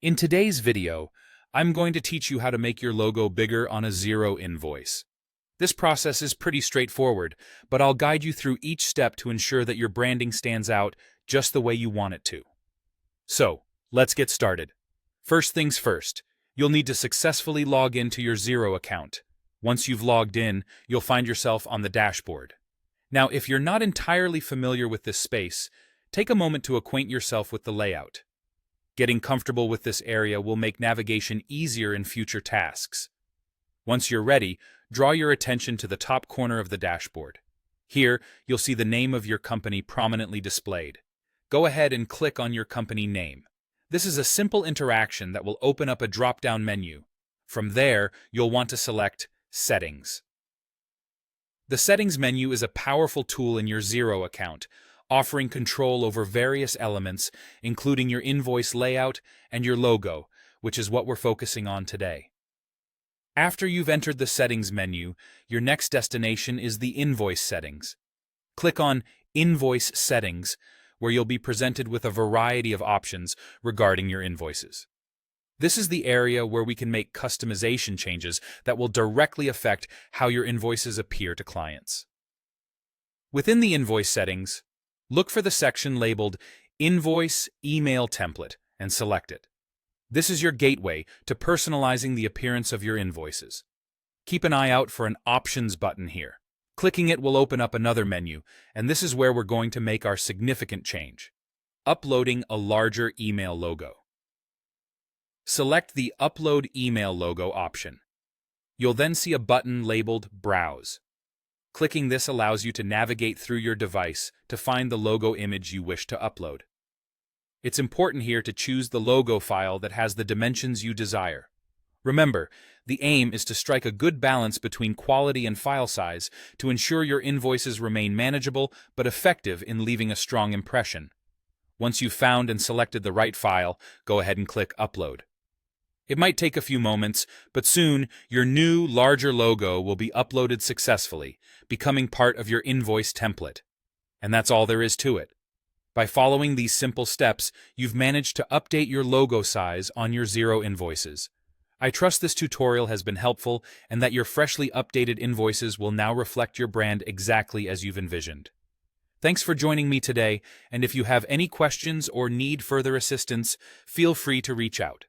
In today's video, I'm going to teach you how to make your logo bigger on a Xero invoice. This process is pretty straightforward, but I'll guide you through each step to ensure that your branding stands out just the way you want it to. So, let's get started. First things first, you'll need to successfully log into your Xero account. Once you've logged in, you'll find yourself on the dashboard. Now, if you're not entirely familiar with this space, take a moment to acquaint yourself with the layout. Getting comfortable with this area will make navigation easier in future tasks. Once you're ready, draw your attention to the top corner of the dashboard. Here, you'll see the name of your company prominently displayed. Go ahead and click on your company name. This is a simple interaction that will open up a drop-down menu. From there, you'll want to select Settings. The Settings menu is a powerful tool in your Xero account, offering control over various elements, including your invoice layout and your logo, which is what we're focusing on today. After you've entered the Settings menu, your next destination is the Invoice settings. Click on Invoice Settings, where you'll be presented with a variety of options regarding your invoices. This is the area where we can make customization changes that will directly affect how your invoices appear to clients. Within the Invoice settings, look for the section labeled Invoice Email Template and select it. This is your gateway to personalizing the appearance of your invoices. Keep an eye out for an Options button here. Clicking it will open up another menu, and this is where we're going to make our significant change: uploading a larger email logo. Select the Upload Email Logo option. You'll then see a button labeled Browse. Clicking this allows you to navigate through your device to find the logo image you wish to upload. It's important here to choose the logo file that has the dimensions you desire. Remember, the aim is to strike a good balance between quality and file size to ensure your invoices remain manageable but effective in leaving a strong impression. Once you've found and selected the right file, go ahead and click Upload. It might take a few moments, but soon your new, larger logo will be uploaded successfully, becoming part of your invoice template. And that's all there is to it. By following these simple steps, you've managed to update your logo size on your Xero invoices. I trust this tutorial has been helpful and that your freshly updated invoices will now reflect your brand exactly as you've envisioned. Thanks for joining me today, and if you have any questions or need further assistance, feel free to reach out.